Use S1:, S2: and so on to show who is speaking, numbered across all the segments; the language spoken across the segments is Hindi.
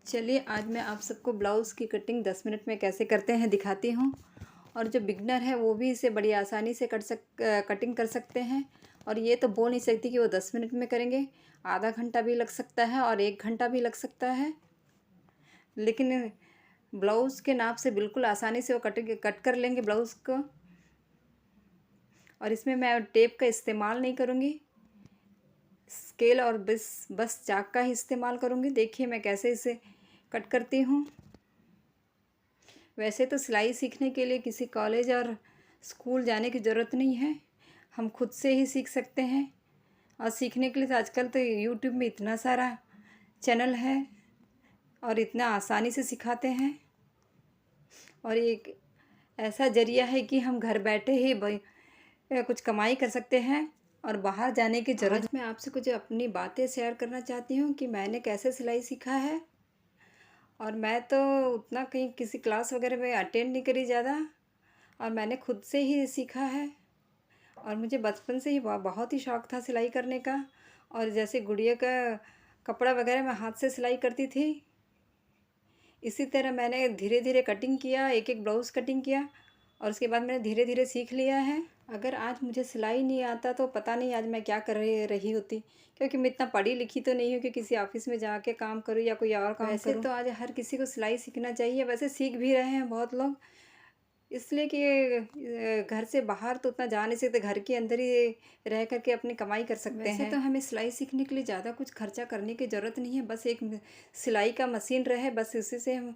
S1: चलिए आज मैं आप सबको ब्लाउज़ की कटिंग 10 मिनट में कैसे करते हैं दिखाती हूँ। और जो बिगनर है वो भी इसे बड़ी आसानी से कटिंग कर सकते हैं। और ये तो बोल नहीं सकती कि वो 10 मिनट में करेंगे, आधा घंटा भी लग सकता है और 1 घंटा भी लग सकता है। लेकिन ब्लाउज़ के नाप से बिल्कुल आसानी से वो कट कर लेंगे ब्लाउज़ को। और इसमें मैं टेप का इस्तेमाल नहीं करूँगी, स्केल और बस चाक का ही इस्तेमाल करूँगी। देखिए मैं कैसे इसे कट करती हूँ। वैसे तो सिलाई सीखने के लिए किसी कॉलेज और स्कूल जाने की ज़रूरत नहीं है, हम खुद से ही सीख सकते हैं। और सीखने के लिए तो आजकल तो यूट्यूब में इतना सारा चैनल है और इतना आसानी से सिखाते हैं। और एक ऐसा ज़रिया है कि हम घर बैठे ही कुछ कमाई कर सकते हैं और बाहर जाने की ज़रूरत। आज मैं आपसे कुछ अपनी बातें शेयर करना चाहती हूँ कि मैंने कैसे सिलाई सीखा है। और मैं तो उतना कहीं किसी क्लास वगैरह में अटेंड नहीं करी ज़्यादा, और मैंने खुद से ही सीखा है। और मुझे बचपन से ही बहुत ही शौक़ था सिलाई करने का। और जैसे गुड़िया का कपड़ा वगैरह मैं हाथ से सिलाई करती थी, इसी तरह मैंने धीरे धीरे कटिंग किया, एक एक ब्लाउज़ कटिंग किया और उसके बाद मैंने धीरे धीरे सीख लिया है। अगर आज मुझे सिलाई नहीं आता तो पता नहीं आज मैं क्या कर रही होती, क्योंकि मैं इतना पढ़ी लिखी तो नहीं हूँ कि किसी ऑफिस में जाके काम करूँ या कोई और काम करूँ। वैसे तो आज हर किसी को सिलाई सीखना चाहिए, वैसे सीख भी रहे हैं बहुत लोग, इसलिए कि घर से बाहर तो उतना जा नहीं सकते, घर के अंदर ही रह करके अपनी कमाई कर सकते हैं। वैसे तो हमें सिलाई सीखने के लिए ज़्यादा कुछ खर्चा करने की ज़रूरत नहीं है, बस एक सिलाई का मशीन रहे, बस उसी से हम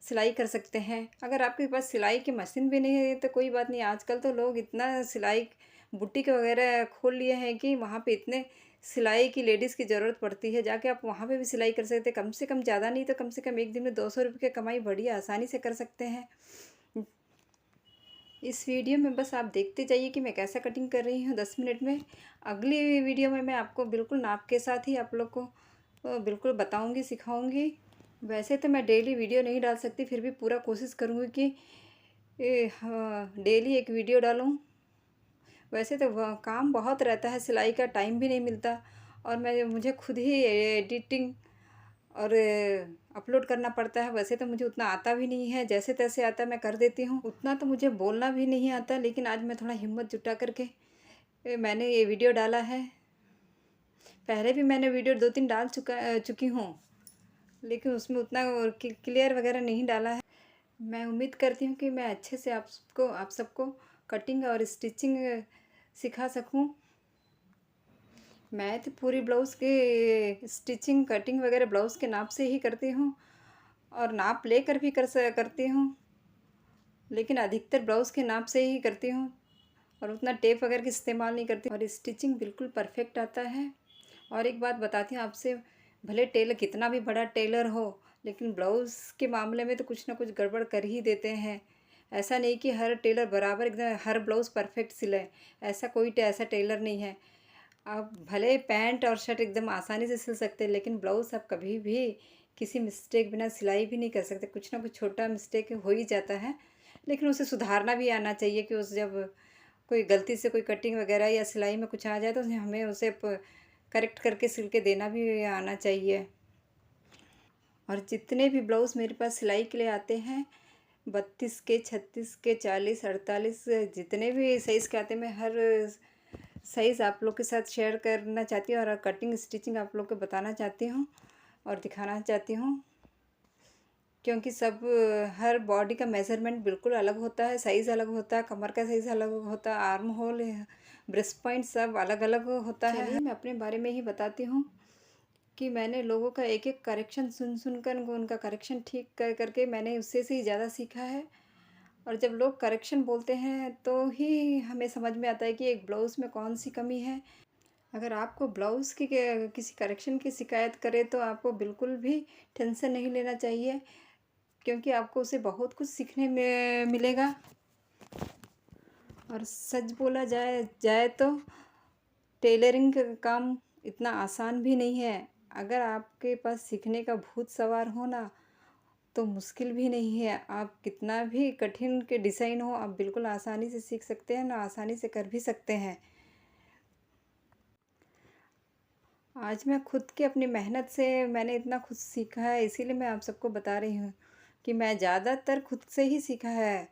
S1: सिलाई कर सकते हैं। अगर आपके पास सिलाई की मशीन भी नहीं है तो कोई बात नहीं, आजकल तो लोग इतना सिलाई बुटीक वगैरह खोल लिए हैं कि वहाँ पे इतने सिलाई की लेडीज़ की ज़रूरत पड़ती है, जाके आप वहाँ पे भी सिलाई कर सकते हैं। कम से कम ज़्यादा नहीं तो कम से कम एक दिन में 200 रुपये की कमाई बड़ी आसानी से कर सकते हैं। इस वीडियो में बस आप देखते जाइए कि मैं कैसा कटिंग कर रही हूँ 10 मिनट में। अगली वीडियो में मैं आपको बिल्कुल नाप के साथ ही आप लोग को बिल्कुल बताऊँगी, सिखाऊँगी। वैसे तो मैं डेली वीडियो नहीं डाल सकती, फिर भी पूरा कोशिश करूँगी कि हाँ, डेली एक वीडियो डालूँ। वैसे तो काम बहुत रहता है, सिलाई का टाइम भी नहीं मिलता और मुझे खुद ही एडिटिंग और अपलोड करना पड़ता है। वैसे तो मुझे उतना आता भी नहीं है, जैसे तैसे आता मैं कर देती हूँ। उतना तो मुझे बोलना भी नहीं आता, लेकिन आज मैं थोड़ा हिम्मत जुटा करके मैंने ये वीडियो डाला है। पहले भी मैंने वीडियो 2-3 डाल चुकी हूँ, लेकिन उसमें उतना क्लियर वगैरह नहीं डाला है। मैं उम्मीद करती हूँ कि मैं अच्छे से आप सबको कटिंग और स्टिचिंग सिखा सकूँ। मैं तो पूरी ब्लाउज़ की स्टिचिंग कटिंग वगैरह ब्लाउज़ के नाप से ही करती हूँ और नाप लेकर भी करती हूँ, लेकिन अधिकतर ब्लाउज़ के नाप से ही करती हूँ और उतना टेप वगैरह का इस्तेमाल नहीं करती और स्टिचिंग बिल्कुल परफेक्ट आता है। और एक बात बताती हूँ आपसे, भले टेलर कितना भी बड़ा टेलर हो, लेकिन ब्लाउज़ के मामले में तो कुछ ना कुछ गड़बड़ कर ही देते हैं। ऐसा नहीं कि हर टेलर बराबर एकदम हर ब्लाउज़ परफेक्ट सिले, ऐसा कोई ऐसा टेलर नहीं है। आप भले पैंट और शर्ट एकदम आसानी से सिल सकते हैं, लेकिन ब्लाउज़ आप कभी भी किसी मिस्टेक बिना सिलाई भी नहीं कर सकते। कुछ ना कुछ छोटा मिस्टेक हो ही जाता है, लेकिन उसे सुधारना भी आना चाहिए कि जब कोई गलती से कोई कटिंग वगैरह या सिलाई में कुछ आ जाए तो हमें उसे करेक्ट करके सिल के देना भी आना चाहिए। और जितने भी ब्लाउज़ मेरे पास सिलाई के लिए आते हैं, 32 के, 36 के, 40, 48 जितने भी साइज़ के आते हैं, मैं हर साइज़ आप लोग के साथ शेयर करना चाहती हूँ और कटिंग स्टिचिंग आप लोग को बताना चाहती हूँ और दिखाना चाहती हूँ, क्योंकि हर बॉडी का मेज़रमेंट बिल्कुल अलग होता है, साइज़ अलग होता है, कमर का साइज़ अलग होता है, आर्म होल, ब्रेस्ट पॉइंट सब अलग अलग होता है। चलिए मैं अपने बारे में ही बताती हूँ कि मैंने लोगों का एक एक करेक्शन सुनकर उनका करेक्शन ठीक करके मैंने उससे से ही ज़्यादा सीखा है। और जब लोग करेक्शन बोलते हैं तो ही हमें समझ में आता है कि एक ब्लाउज़ में कौन सी कमी है। अगर आपको ब्लाउज़ की किसी करेक्शन की शिकायत करे तो आपको बिल्कुल भी टेंशन नहीं लेना चाहिए, क्योंकि आपको उसे बहुत कुछ सीखने में मिलेगा। और सच बोला जाए तो टेलरिंग का काम इतना आसान भी नहीं है। अगर आपके पास सीखने का भूत सवार हो ना, तो मुश्किल भी नहीं है। आप कितना भी कठिन के डिज़ाइन हो, आप बिल्कुल आसानी से सीख सकते हैं ना, आसानी से कर भी सकते हैं। आज मैं खुद की अपनी मेहनत से मैंने इतना खुद सीखा है, इसीलिए मैं आप सबको बता रही हूँ कि मैं ज़्यादातर खुद से ही सीखा है।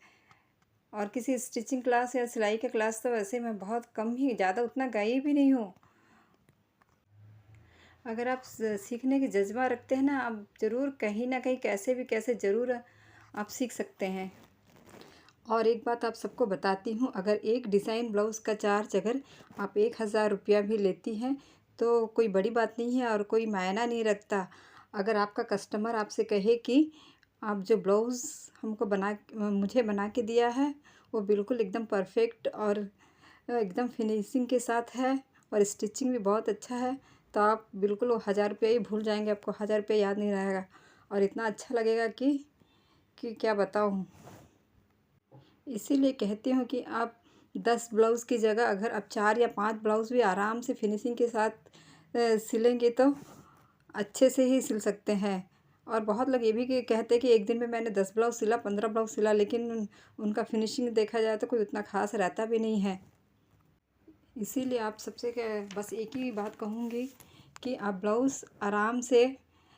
S1: और किसी स्टिचिंग क्लास या सिलाई के क्लास तो वैसे मैं बहुत कम ही, ज़्यादा उतना गई भी नहीं हूँ। अगर आप सीखने की जज्बा रखते हैं ना, आप ज़रूर कहीं ना कहीं कैसे भी कैसे ज़रूर आप सीख सकते हैं। और एक बात आप सबको बताती हूँ, अगर एक डिज़ाइन ब्लाउज़ का चार्ज अगर आप 1000 रुपया भी लेती हैं तो कोई बड़ी बात नहीं है और कोई मायना नहीं रखता। अगर आपका कस्टमर आपसे कहे कि आप जो ब्लाउज़ हमको मुझे बना के दिया है वो बिल्कुल एकदम परफेक्ट और एकदम फिनिशिंग के साथ है और स्टिचिंग भी बहुत अच्छा है, तो आप बिल्कुल वो 1000 रुपया ही भूल जाएंगे, आपको 1000 रुपया याद नहीं रहेगा और इतना अच्छा लगेगा कि क्या बताऊँ। इसीलिए कहती हूँ कि आप 10 ब्लाउज़ की जगह अगर आप 4 या 5 ब्लाउज़ भी आराम से फिनिशिंग के साथ सिलेंगे तो अच्छे से ही सिल सकते हैं। और बहुत लोग ये भी कहते हैं कि एक दिन में मैंने 10 ब्लाउज़ सिला, 15 ब्लाउज़ सिला, लेकिन उनका फिनिशिंग देखा जाए तो कोई उतना ख़ास रहता भी नहीं है। इसीलिए आप सबसे बस एक ही बात कहूँगी कि आप ब्लाउज़ आराम से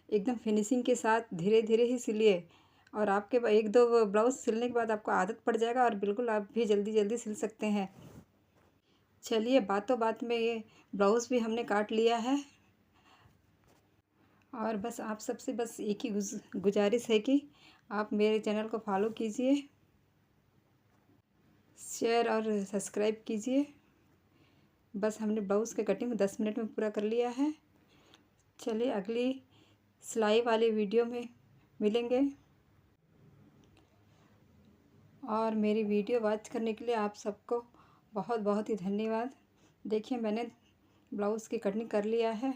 S1: एकदम फिनिशिंग के साथ धीरे धीरे ही सिलिए और आपके एक दो ब्लाउज़ सिलने के बाद आपको आदत पड़ जाएगा और बिल्कुल आप भी जल्दी जल्दी सिल सकते हैं। चलिए, बातों बात में ये ब्लाउज़ भी हमने काट लिया है और बस आप सबसे बस एक ही गुजारिश है कि आप मेरे चैनल को फॉलो कीजिए, शेयर और सब्सक्राइब कीजिए। बस हमने ब्लाउज़ का कटिंग 10 मिनट में पूरा कर लिया है। चलिए अगली सिलाई वाली वीडियो में मिलेंगे और मेरी वीडियो वॉच करने के लिए आप सबको बहुत बहुत ही धन्यवाद। देखिए, मैंने ब्लाउज़ की कटिंग कर लिया है।